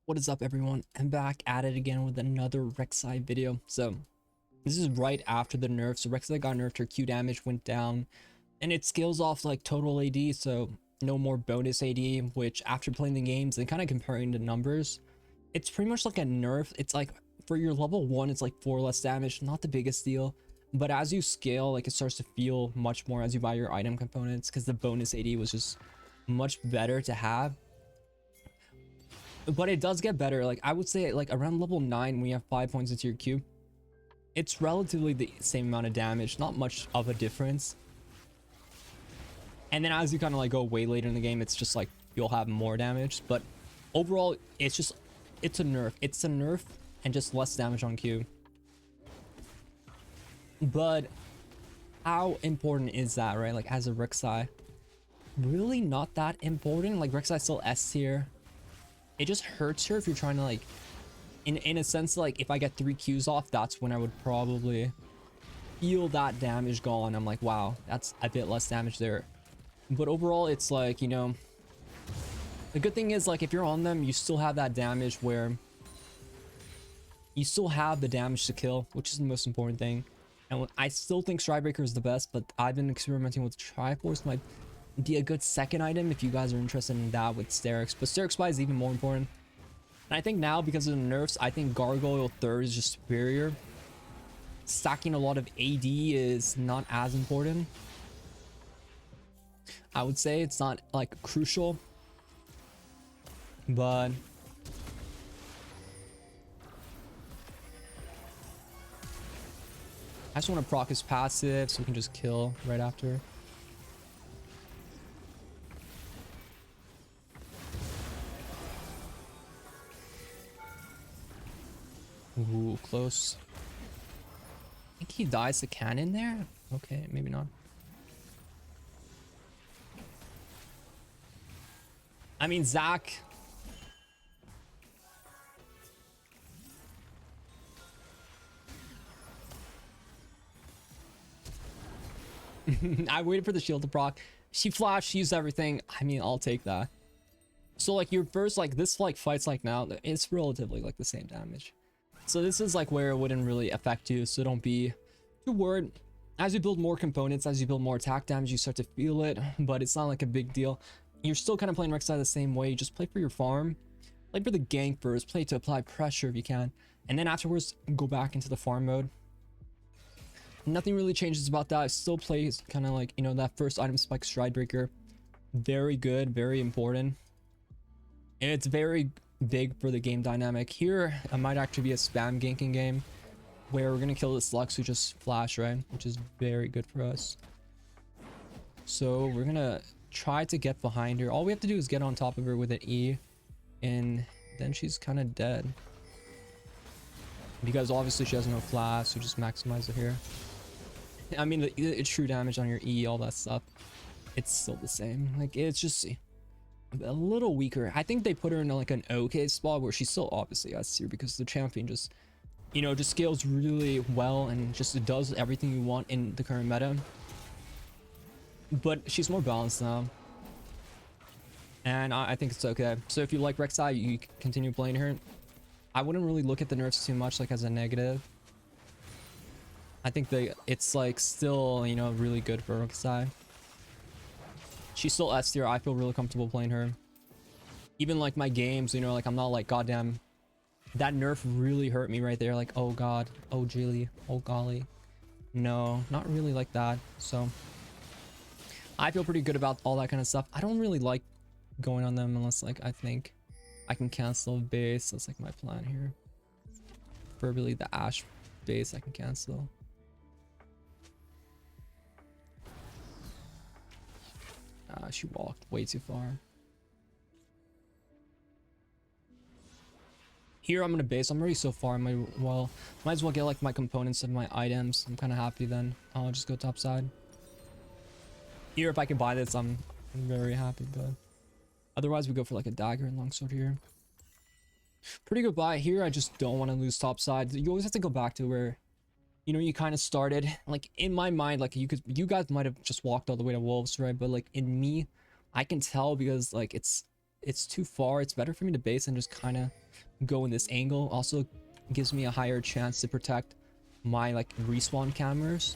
What is up, everyone? I'm back at it again with another Rek'sai video. So this is right after the nerf. So Rek'sai got nerfed, her Q damage went down and it scales off like total AD, so no more bonus AD, which after playing the games and kind of comparing the numbers, it's pretty much like a nerf. It's like for your level 1 it's like 4 less damage, not the biggest deal, but as you scale, like, it starts to feel much more as you buy your item components, because the bonus AD was just much better to have. But it does get better. Like, I would say like around level 9 when you have 5 points into your Q, it's relatively the same amount of damage, not much of a difference. And then as you kind of like go way later in the game, it's just like you'll have more damage. But overall, it's a nerf. It's a nerf and just less damage on Q. But how important is that, right? Like, as a Rek'sai, really not that important. Like, Rek'sai still S tier. It just hurts her if you're trying to, like, in a sense, like, if I get 3 Qs off, that's when I would probably feel that damage gone. I'm like, wow, that's a bit less damage there. But overall, it's like, you know, the good thing is, like, if you're on them, you still have that damage where you still have the damage to kill, which is the most important thing. And I still think Stridebreaker is the best, but I've been experimenting with Triforce. Might be a good second item if you guys are interested in that with Sterix, but Sterix Spy is even more important. And I think now, because of the nerfs, I think Gargoyle third is just superior. Stacking a lot of AD is not as important. I would say it's not like crucial, but I just want to proc his passive so we can just kill right after. Ooh, close. I think he dies the cannon there. Okay, maybe not. I mean, Zach. I waited for the shield to proc. She flashed, she used everything. I mean, I'll take that. So like your first, like this, like fights like now, it's relatively like the same damage. So this is like where it wouldn't really affect you. So don't be too worried. As you build more components, as you build more attack damage, you start to feel it, but it's not like a big deal. You're still kind of playing Rek'sai the same way. You just play for your farm, play for the gank first, play to apply pressure if you can, and then afterwards go back into the farm mode. Nothing really changes about that. I still play kind of like, you know, that first item spike Stridebreaker. Very good, very important. And it's very big for the game dynamic. Here, it might actually be a spam ganking game where we're gonna kill this Lux who just flash, right? Which is very good for us. So we're gonna try to get behind her. All we have to do is get on top of her with an E, and then she's kind of dead. Because obviously she has no flash, so just maximize it here. I mean, the true damage on your E, all that stuff, it's still the same. Like, it's just a little weaker. I think they put her in like an okay spot where she's still obviously S tier, because the champion just, you know, just scales really well and just does everything you want in the current meta. But she's more balanced now, and I think it's okay. So if you like Rek'sai, you continue playing her. I wouldn't really look at the nerfs too much like as a negative. I think it's like still, you know, really good for Rek'sai. She's still S tier. I feel really comfortable playing her. Even like my games, you know, like I'm not like, goddamn, that nerf really hurt me right there. Like, oh god, oh jilly, oh golly. No, not really like that. So I feel pretty good about all that kind of stuff. I don't really like going on them unless, like, I think I can cancel base. That's like my plan here. Preferably the Ash base I can cancel. She walked way too far. Here I'm gonna base. I'm already so far. Might as well get like my components and my items. I'm kind of happy then. I'll just go top side. Here, if I can buy this, I'm very happy, but otherwise we go for like a dagger and longsword here. Pretty good buy here. I just don't want to lose top side. You always have to go back to where, you know, you kind of started. Like, in my mind, like, you guys might have just walked all the way to wolves, right? But like in me, I can tell, because like it's it's too far. It's better for me to base and just kind of go in this angle. Also gives me a higher chance to protect my like respawn cameras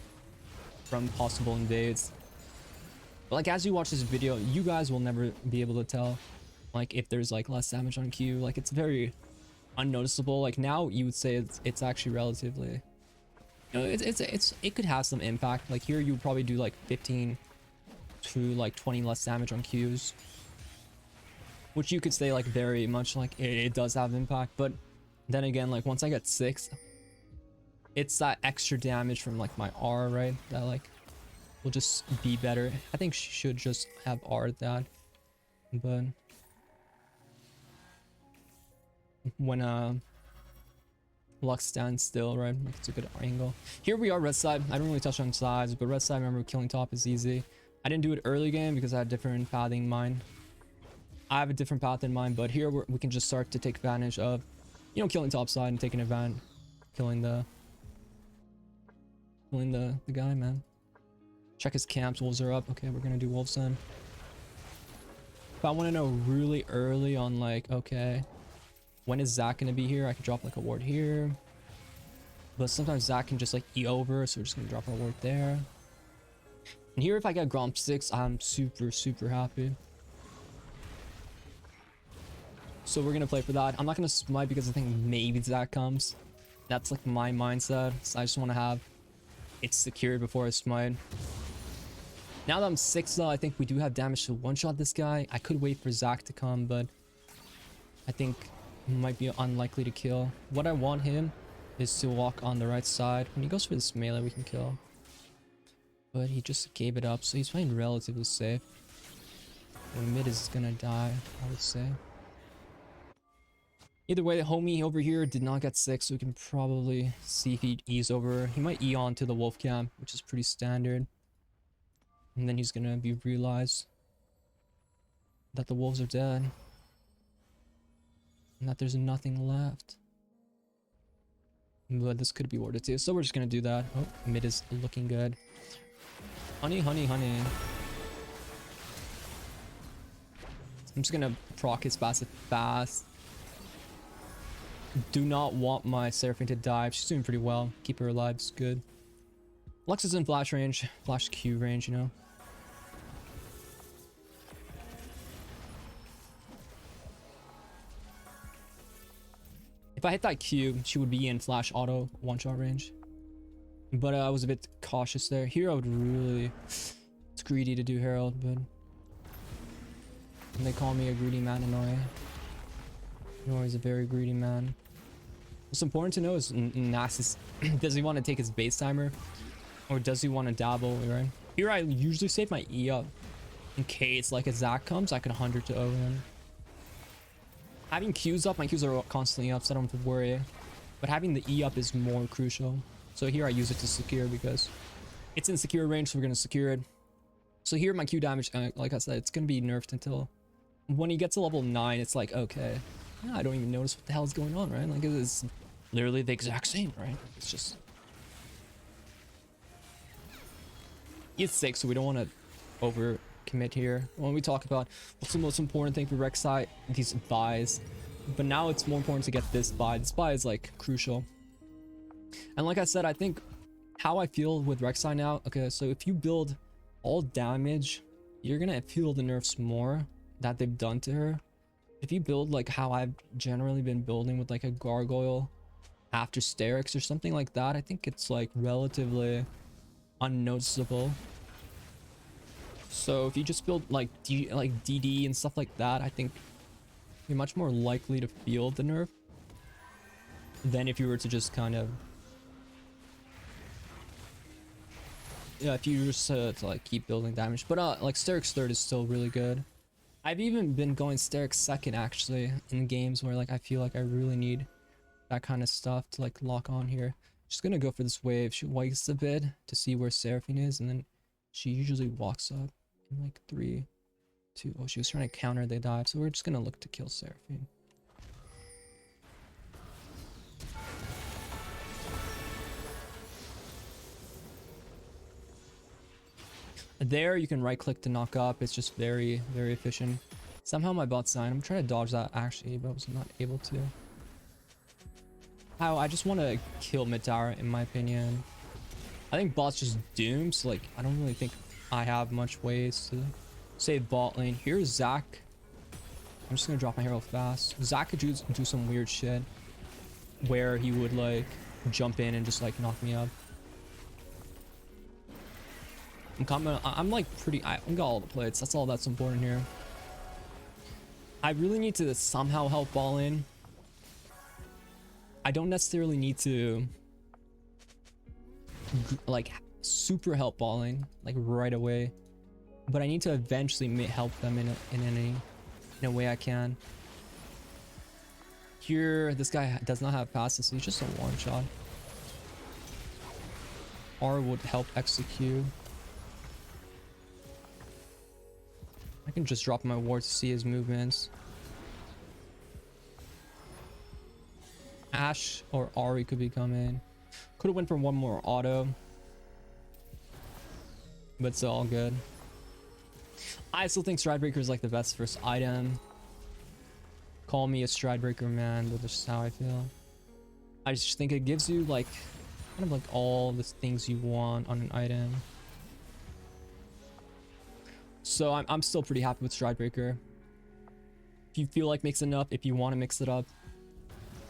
from possible invades. But like as you watch this video, you guys will never be able to tell like if there's like less damage on Q. Like it's very unnoticeable. Like now you would say it's actually relatively, you know, it could have some impact. Like here you would probably do like 15 to like 20 less damage on Qs, which you could say like very much like it does have impact. But then again, like once I get 6, it's that extra damage from like my R, right, that like will just be better. I think she should just have R at that. But when Lux stands still, right, like it's a good angle. Here we are red side. I don't really touch on sides, but red side, remember, killing top is easy. I didn't do it early game because I had different pathing in mind. I have a different path in mind, but here we can just start to take advantage of, you know, killing top side and taking advantage, killing the guy, man. Check his camps. Wolves are up. Okay, we're gonna do wolves then. If I want to know really early on, like, okay, when is Zach gonna be here? I could drop like a ward here, but sometimes Zach can just like E over, so we're just gonna drop our ward there. And here, if I get Gromp 6, I'm super happy. So we're gonna play for that. I'm not gonna smite because I think maybe Zach comes. That's like my mindset. So I just want to have it secured before I smite. Now that I'm 6 though, I think we do have damage to one-shot this guy. I could wait for Zach to come, but I think he might be unlikely to kill. What I want him is to walk on the right side. When he goes for this melee, we can kill. But he just gave it up, so he's playing relatively safe. And mid is gonna die, I would say. Either way, the homie over here did not get 6, so we can probably see if he E's over. He might E on to the wolf camp, which is pretty standard. And then he's gonna be realized that the wolves are dead. And that there's nothing left. But this could be warded too, so we're just gonna do that. Oh, mid is looking good. Honey. I'm just gonna proc his passive fast. Do not want my Seraphine to die. She's doing pretty well. Keep her alive. It's good. Lux is in flash range. Flash Q range, you know. If I hit that Q, she would be in flash auto one-shot range. But I was a bit cautious there. Here I would really... It's greedy to do Herald, but... And they call me a greedy man, Inori. Inori is a very greedy man. What's important to know is Nasus, does he want to take his base timer? Or does he want to dabble, right? Here I usually save my E up. In case like a Zac comes, I could 100 to O him. Having Qs up, my Qs are constantly up, so I don't have to worry. But having the E up is more crucial. So here I use it to secure because it's in secure range, so we're going to secure it. So here my Q damage, like I said, it's going to be nerfed until when he gets to level 9, it's like, okay, I don't even notice what the hell is going on, right? Like it's literally the exact same, right? It's just... He's 6, so we don't want to over commit here. When we talk about what's the most important thing for Rek'sai, these buys. But now it's more important to get this buy. This buy is like crucial. And like I said, I think how I feel with Rek'sai now, okay, so if you build all damage, you're gonna feel the nerfs more that they've done to her. If you build like how I've generally been building with like a gargoyle after Sterix or something like that, I think it's like relatively unnoticeable. So if you just build like DD and stuff like that, I think you're much more likely to feel the nerf than if you were to just kind of, yeah, if you were just to like keep building damage. But like Sterix 3rd is still really good. I've even been going Sterix 2nd actually in games where like I feel like I really need that kind of stuff to like lock on here. Just gonna go for this wave. She waits a bit to see where Seraphine is, and then she usually walks up in like 3, 2. Oh, she was trying to counter the dive, so we're just gonna look to kill Seraphine. There you can right click to knock up. It's just very efficient. Somehow my bot's dying. I'm trying to dodge that actually, but I was not able to. How I just want to kill mid tower in my opinion. I think bot's just doomed, so like I don't really think I have much ways to save bot lane. Here's Zac. I'm just gonna drop my hero fast. Zac could do some weird shit where he would like jump in and just like knock me up. I'm like I got all the plates. That's all that's important here. I really need to somehow help ball in. I don't necessarily need to like super help balling like right away, but I need to eventually help them in a way I can. Here, this guy does not have passes, so he's just a one shot. R would help execute. I can just drop my ward to see his movements. Ashe or Ahri could be coming. Could have went for one more auto, but it's all good. I still think Stridebreaker is like the best first item. Call me a Stridebreaker man, but that's just how I feel. I just think it gives you like kind of like all the things you want on an item. So I'm still pretty happy with Stridebreaker. If you feel like mixing it up, if you want to mix it up,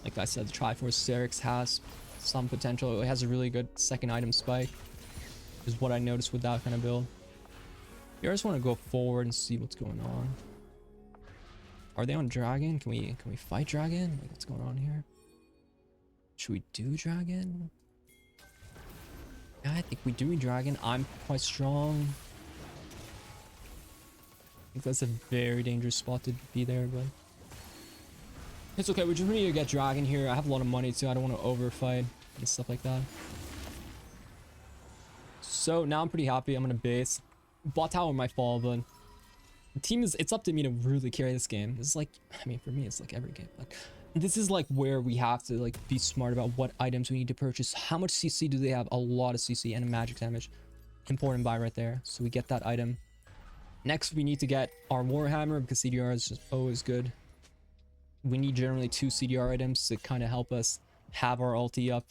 like I said, the Triforce Syrinx has some potential. It has a really good second item spike, is what I noticed with that kind of build. Here I just want to go forward and see what's going on. Are they on dragon? Can we fight dragon? Like, what's going on here? Should we do dragon? Yeah, I think we do dragon. I'm quite strong. I think that's a very dangerous spot to be there, but it's okay. We just need to get dragon here. I have a lot of money too. I don't want to overfight and stuff like that. So now I'm pretty happy. I'm gonna base. Bot tower might fall, but the team is, it's up to me to really carry this game. This is like, I mean, for me, it's like every game. Like, this is like where we have to like be smart about what items we need to purchase. How much CC do they have? A lot of CC and a magic damage. Important buy right there. So we get that item. Next, we need to get our Warhammer because CDR is just always good. We need generally 2 CDR items to kind of help us have our ulti up.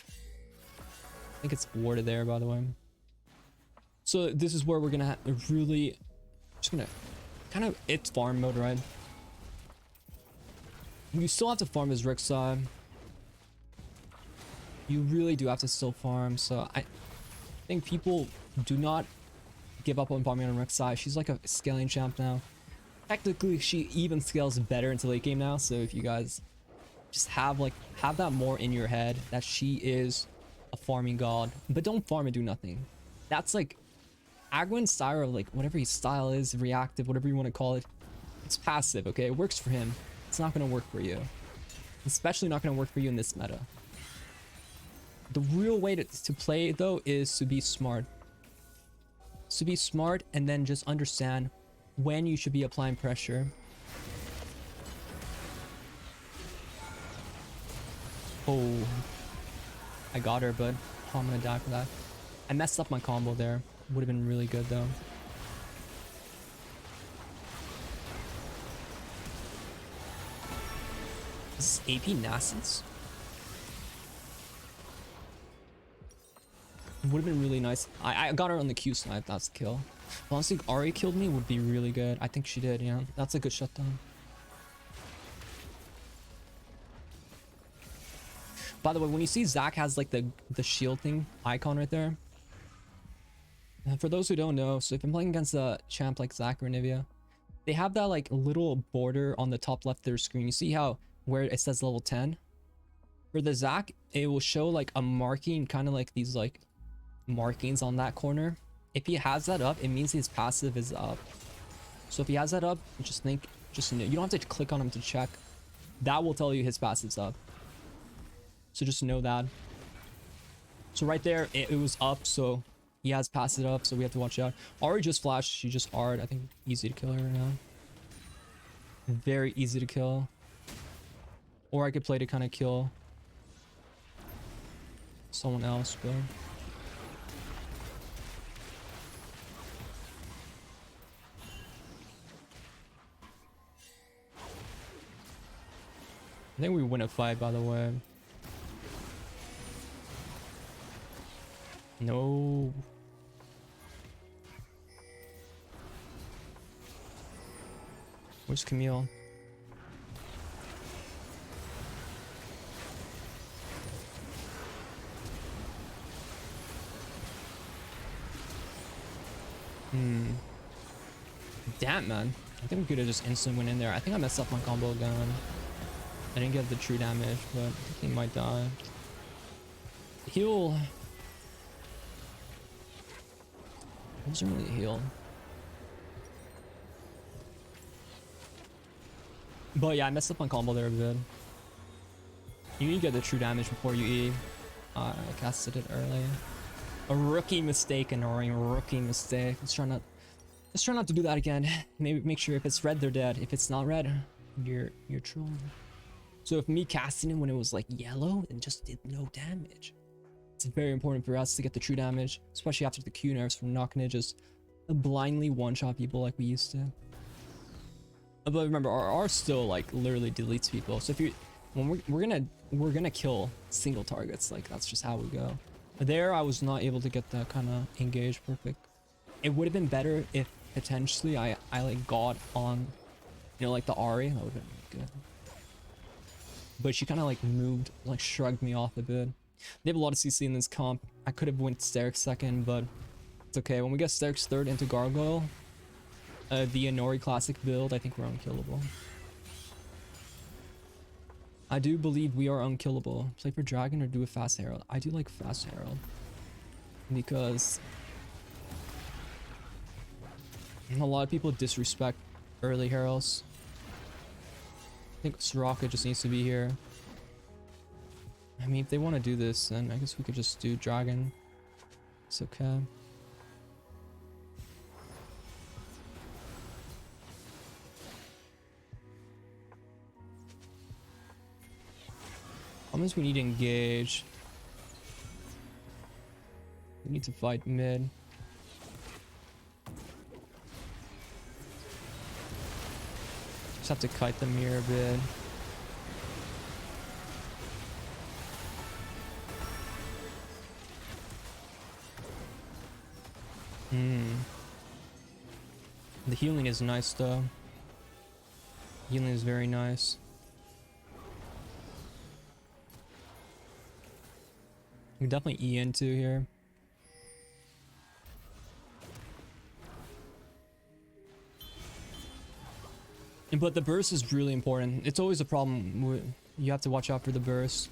I think it's warded there, by the way. So this is where we're gonna really just gonna kind of, it's farm mode, right? You still have to farm as Rek'sai. You really do have to still farm. So I think people do not give up on farming on Rek'sai. She's like a scaling champ now. Technically, she even scales better into late game now. So if you guys just have that more in your head that she is a farming god, but don't farm and do nothing. That's like Agwin's style, like whatever his style is, reactive, whatever you want to call it. It's passive, okay? It works for him. It's not going to work for you. Especially not going to work for you in this meta. The real way to play though is to be smart. To be smart and then just understand when you should be applying pressure. Oh, I got her, but oh, I'm gonna die for that. I messed up my combo there. Would have been really good though. Is this AP Nascence? Would have been really nice. I got her on the Q snipe. That's the kill. Honestly, Ahri killed me would be really good. I think she did. Yeah, that's a good shutdown. By the way, when you see Zac has like the shield thing icon right there. And for those who don't know, so if I'm playing against a champ like Zac or Nivea, they have that like little border on the top left of their screen. You see how where it says level 10? For the Zac, it will show like a marking, kind of like these like markings on that corner. If he has that up, it means his passive is up. So if he has that up, just you don't have to click on him to check. That will tell you his passive's up. So just know that. So right there, it was up, so he has passed it up, so we have to watch out. Ahri just flashed, she just R'd. I think easy to kill her right now. Very easy to kill. Or I could play to kind of kill someone else, but I think we win a fight, by the way. No. Where's Camille? Damn, man. I think we could have just instant went in there. I think I messed up my combo again. I didn't get the true damage, but I think he might die. Heal. It wasn't really a heal. But yeah, I messed up my combo there a bit. You need to get the true damage before you E. I casted it early. A rookie mistake, Inori. Rookie mistake. Let's try not to do that again. Maybe make sure if it's red, they're dead. If it's not red, you're trolling. So if me casting him when it was like yellow and just did no damage, it's very important for us to get the true damage, especially after the Q nerfs. We're not gonna just blindly one-shot people like we used to. But remember, our R still like literally deletes people. So if you, when we're gonna kill single targets, like that's just how we go. There, I was not able to get that kind of engage perfect. It would have been better if potentially I like got on, you know, like the Ari. That would have been good. But she kind of like moved, like shrugged me off a bit. They have a lot of CC in this comp. I could have went Sterix second, but it's okay. When we get Sterix third into Gargoyle, the Inori classic build, I think we're unkillable. I do believe we are unkillable. Play for Dragon or do a Fast Herald? I do like Fast Herald. Because a lot of people disrespect early Heralds. I think Soraka just needs to be here. I mean, if they want to do this, then I guess we could just do Dragon. It's okay. Almost we need to engage. We need to fight mid. Just have to kite them here a bit. The healing is nice though. Healing is very nice. We definitely E into here. But the burst is really important. It's always a problem. You have to watch out for the burst.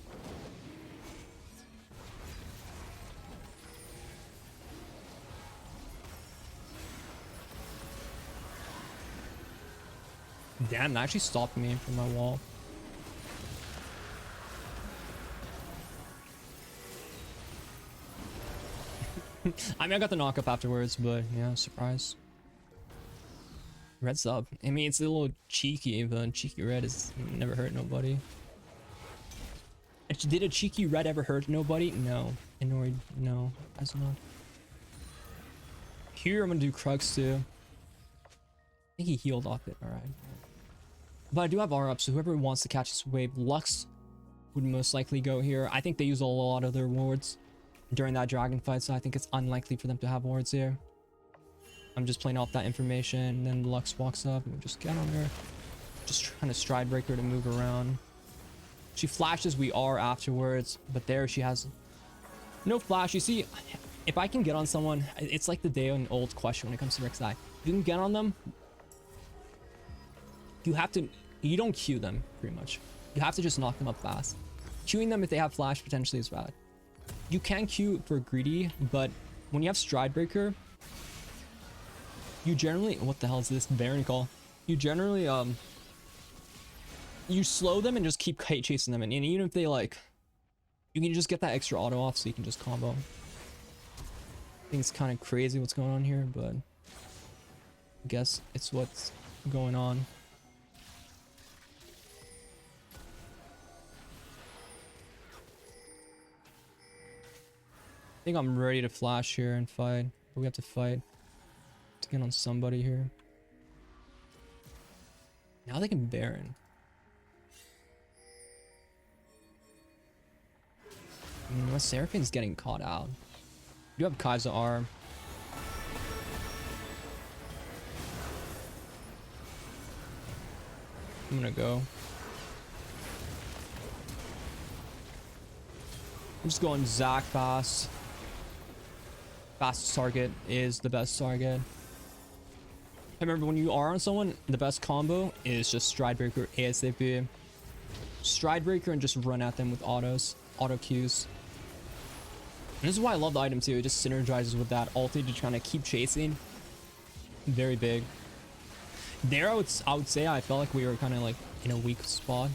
Damn, that actually stopped me from my wall. I mean, I got the knock up afterwards, but yeah, surprise. Red's up. I mean, it's a little cheeky, but cheeky red has never hurt nobody. Did a cheeky red ever hurt nobody? No. Inori, no, as not. Here, I'm gonna do Crux too. I think he healed off it. All right. But I do have R up, so whoever wants to catch this wave, Lux would most likely go here. I think they use a lot of their wards during that dragon fight, so I think it's unlikely for them to have wards here. I'm just playing off that information, and then Lux walks up and we just get on her. Just trying to stride break her to move around. She flashes we are afterwards, but there she has no flash. You see, if I can get on someone, it's like the day and old question when it comes to Rek'sai. If you can get on them, you don't Q them pretty much. You have to just knock them up fast. Queuing them if they have flash potentially is bad. You can Q for greedy, but when you have stride breaker, you generally, what the hell is this Baron call? You generally you slow them and just keep kite chasing them, and even if they like, you can just get that extra auto off so you can just combo. I think it's kind of crazy what's going on here, but I guess it's what's going on. I think I'm ready to flash here and fight, but we have to fight to get on somebody here. Now they can Baron. My Seraphine's getting caught out. You have Kaiser R. I'm gonna go. I'm just going Zac fast. Fastest target is the best target. I remember when you are on someone, the best combo is just Stride Breaker ASAP. Stride Breaker and just run at them with autos, auto Qs. And this is why I love the item too. It just synergizes with that ulti to kind of keep chasing. Very big. There, I would say I felt like we were kind of like in a weak spot,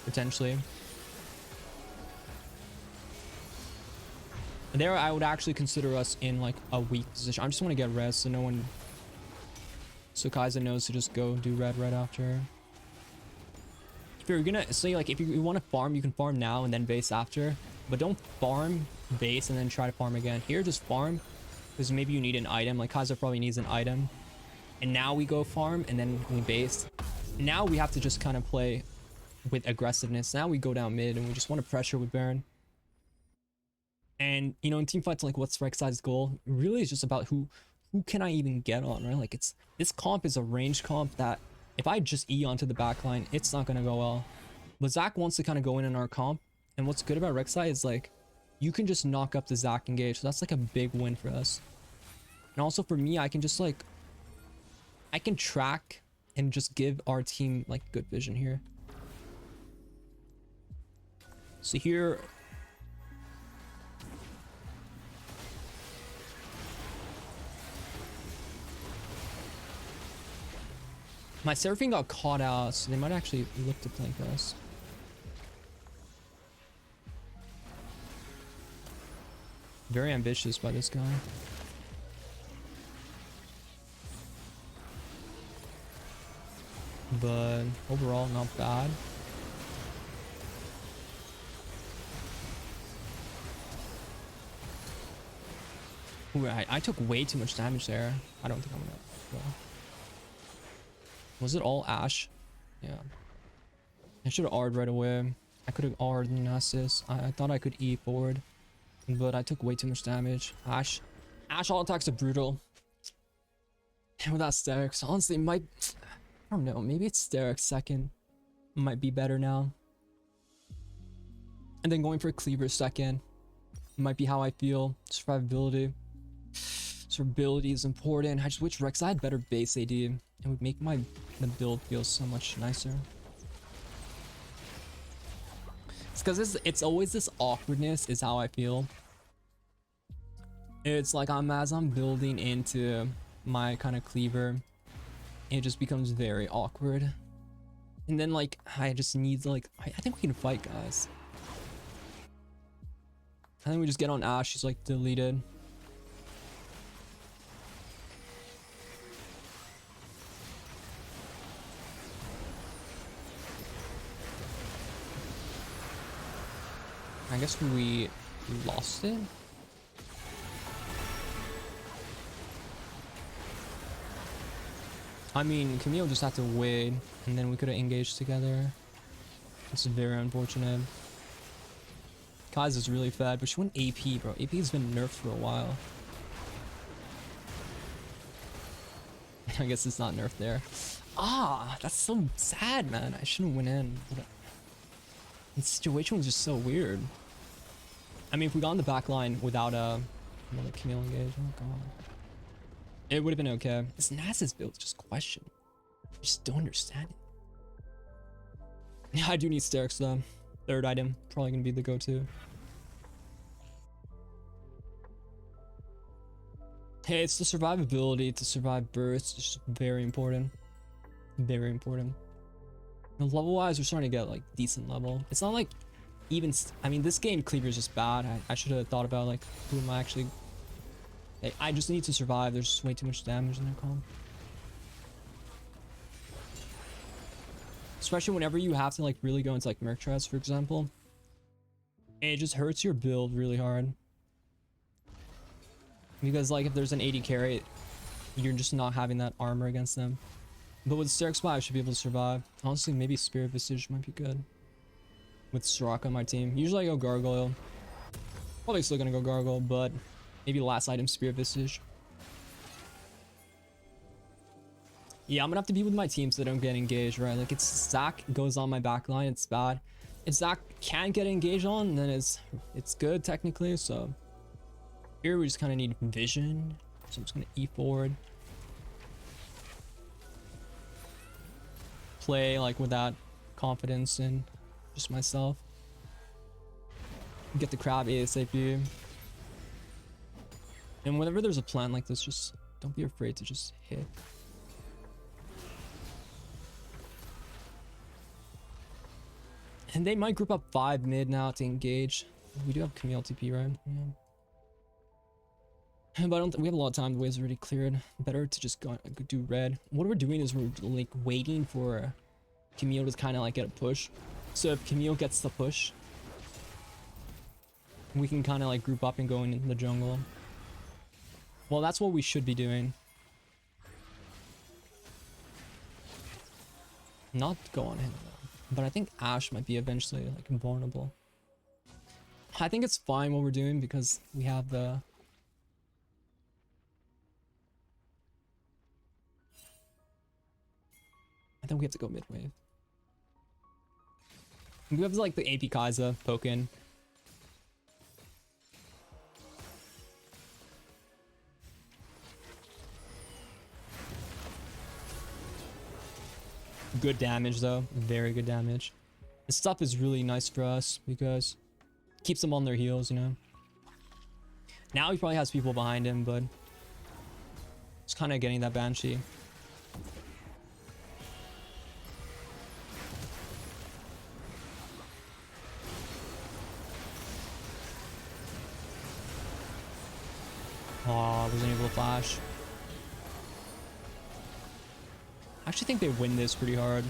potentially. There, I would actually consider us in like a weak position. I just want to get res so no one, so Kaiser knows to just go do red right after. If you're gonna say like if you want to farm, you can farm now and then base after, but don't farm base and then try to farm again. Here, just farm because maybe you need an item. Like Kaiser probably needs an item, and now we go farm and then we base. Now we have to just kind of play with aggressiveness. Now we go down mid and we just want to pressure with Baron. And you know, in team fights, like what's Rek'Sai's goal? Really, is just about who can I even get on, right? Like it's this comp is a range comp that if I just E onto the backline, it's not gonna go well. But Zac wants to kind of go in our comp, and what's good about Rek'Sai is like you can just knock up the Zac engage, so that's like a big win for us. And also for me, I can just like I can track and just give our team like good vision here. So here. My Seraphine got caught out, so they might actually look to flank us. Very ambitious by this guy. But overall, not bad. Ooh, I took way too much damage there. I don't think I'm gonna go. Was it all Ashe? Yeah. I should have R'd right away. I could have R'd and assist. I thought I could E forward, but I took way too much damage. Ashe all attacks are brutal. And without Sterix, honestly, it might. I don't know. Maybe it's Sterix second. Might be better now. And then going for Cleaver second. Might be how I feel. Survivability. Survivability is important. I just wish Rek'Sai had better base AD. It would make the build feel so much nicer. It's because it's always this awkwardness is how I feel. It's like as I'm building into my kind of cleaver, it just becomes very awkward. And then like I just need like I think we can fight, guys. I think we just get on Ashe. She's like deleted. I guess we lost it. I mean, Camille just had to wait, and then we could have engaged together. It's very unfortunate. Kaz is really fed, but she went AP, bro. AP has been nerfed for a while. I guess it's not nerfed there. Ah, that's so sad, man. I shouldn't went in. The situation was just so weird. I mean, if we got on the back line without another Camille engage, oh god, it would have been okay. This Nasus build is just question. I just don't understand it. Yeah, I do need Sterix though. Third item, probably gonna be the go-to. Hey, it's the survivability to survive bursts. It's just very important. Very important. And level-wise, we're starting to get like decent level. It's not like even. I mean, this game cleaver is just bad. I should have thought about like who am I actually. Hey, I just need to survive. There's just way too much damage in their comp. Especially whenever you have to like really go into like Merc Traps, for example. It just hurts your build really hard. Because like if there's an 80 carry, you're just not having that armor against them. But with Sterix 5, I should be able to survive. Honestly, maybe Spirit Visage might be good. With Soraka on my team. Usually I go Gargoyle. Probably still gonna go Gargle, but maybe last item Spear Visage. Yeah, I'm gonna have to be with my team so they don't get engaged, right? Like, it's Zac goes on my back line, it's bad. If Zac can get engaged on, then it's good technically. So here we just kind of need vision. So I'm just gonna E forward. Play like with that confidence in just myself. Get the crab ASAP. And whenever there's a plan like this, just don't be afraid to just hit. And they might group up 5 mid now to engage. We do have Camille TP, right? Yeah. But I don't we have a lot of time. The wave's already cleared. Better to just go do red. What we're doing is we're like waiting for Camille to kind of like get a push. So if Camille gets the push, we can kind of like group up and go into the jungle. Well, that's what we should be doing. Not go on him though. But I think Ashe might be eventually like invulnerable. I think it's fine what we're doing because we have the... I think we have to go mid wave. We have like the AP Kai'Sa poke in. Good damage though, very good damage. This stuff is really nice for us because it keeps them on their heels, you know. Now he probably has people behind him, but it's kind of getting that Banshee. Oh, I wasn't able to flash. I actually think they win this pretty hard.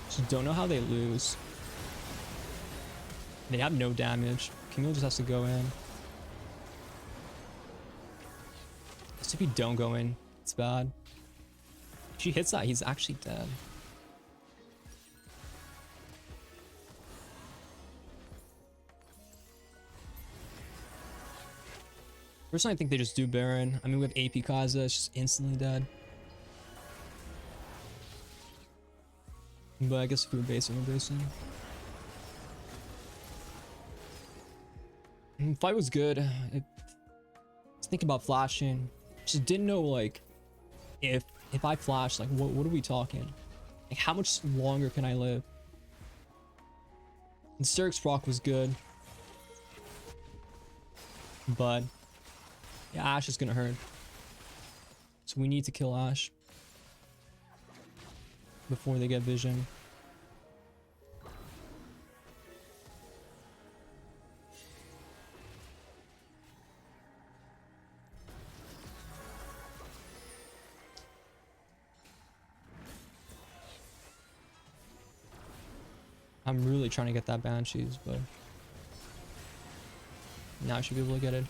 Just don't know how they lose. They have no damage. Camille just has to go in. Just if you don't go in, it's bad. If she hits that, he's actually dead. Personally, I think they just do Baron. I mean, we have AP Kai'Sa, it's just instantly dead. But I guess if we were basing, we're basing. Fight was good. I was thinking about flashing. Just didn't know like if I flash, like what are we talking? Like how much longer can I live? And Sturk's proc was good. But yeah, Ashe is gonna hurt. So we need to kill Ashe before they get vision. I'm really trying to get that Banshees, but now I should be able to get it.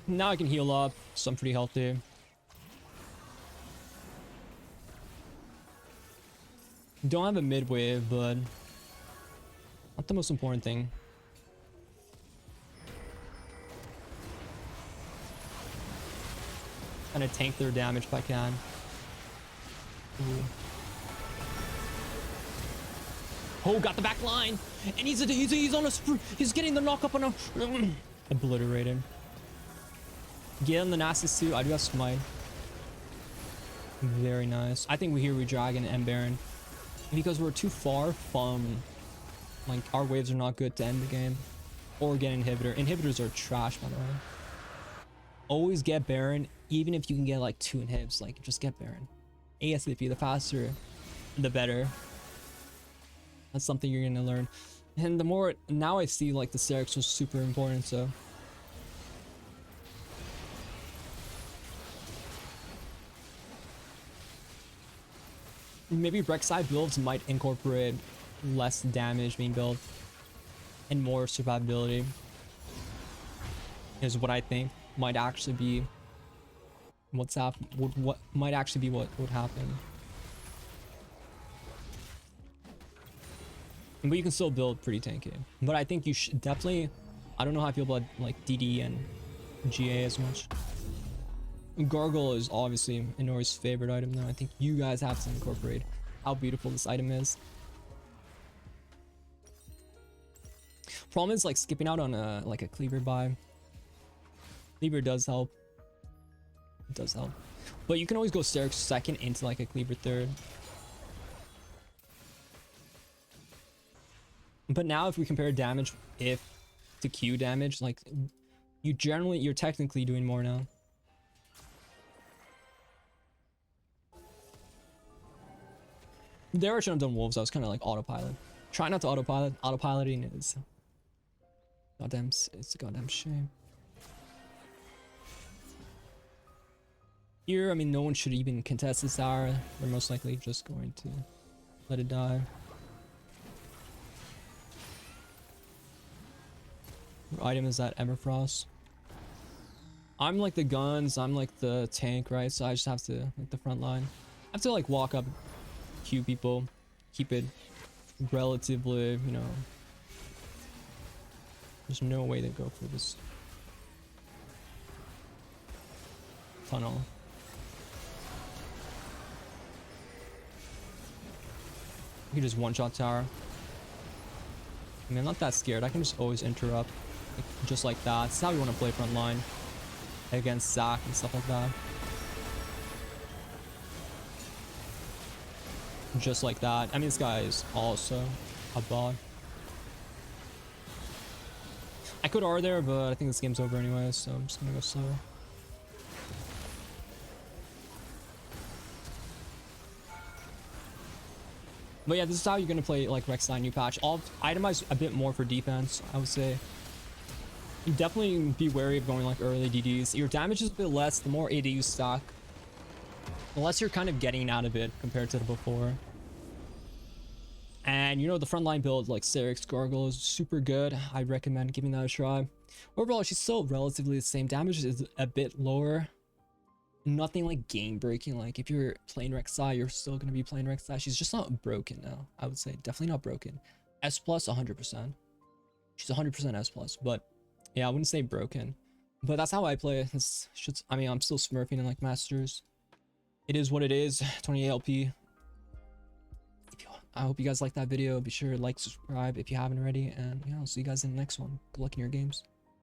Now I can heal up, so I'm pretty healthy. Don't have a mid wave, but not the most important thing. Kind of tank their damage if I can. Ooh. Oh, got the back line, and he's on a he's getting the knock up on a obliterated. Get on the Nasus too. I do have smite. Very nice. I think we dragon and Baron because we're too far from like our waves are not good to end the game or get inhibitor. Inhibitors are trash, by the way. Always get Baron, even if you can get like 2 inhibs. Like just get Baron. ASAP. The faster, the better. That's something you're gonna learn. And the more now I see like the Syrinx was super important. So. Maybe Rek'Sai builds might incorporate less damage being built and more survivability is what I think might actually be what might actually be what would happen. but you can still build pretty tanky. But I think you should definitely, I don't know how I feel about like DD and GA as much. Gargle is obviously Inori's favorite item though. I think you guys have to incorporate how beautiful this item is. Problem is like skipping out on a like a cleaver buy. Cleaver does help. It does help. But you can always go Sterix second into like a cleaver third. But now if we compare damage if to Q damage, like you're technically doing more now. There I should have done wolves. I was kind of like autopilot. Try not to autopilot. Autopiloting is goddamn, it's a goddamn shame. Here, I mean, no one should even contest this tower. They're most likely just going to let it die. What item is that? Everfrost. I'm like the guns. I'm like the tank, right? So I just have to like the front line. I have to like walk up, Q people, keep it relatively, you know. There's no way to go for this tunnel. You can just one-shot tower. I mean, I'm not that scared. I can just always interrupt, like, just like that. That's how we want to play front line against Zac and stuff like that. Just like that. I mean, this guy is also a bot. I could R there, but I think this game's over anyway, so I'm just gonna go slow. But yeah, this is how you're gonna play like Rek'sai new patch. I'll itemize a bit more for defense, I would say. You definitely be wary of going like early DDs. Your damage is a bit less the more AD you stack. The less you're kind of getting out of it compared to the before. And you know, the frontline build like Sterix Gargle is super good. I recommend giving that a try. Overall, she's still relatively the same. Damage is a bit lower. Nothing like game breaking. Like if you're playing Rek'sai, you're still gonna be playing Rek'sai. She's just not broken now. I would say definitely not broken. S plus 100%. She's 100% S plus, but yeah, I wouldn't say broken. But that's how I play. I mean, I'm still smurfing in like Masters. It is what it is. 28 LP. I hope you guys liked that video. Be sure to like, subscribe if you haven't already, and yeah, I'll see you guys in the next one. Good luck in your games.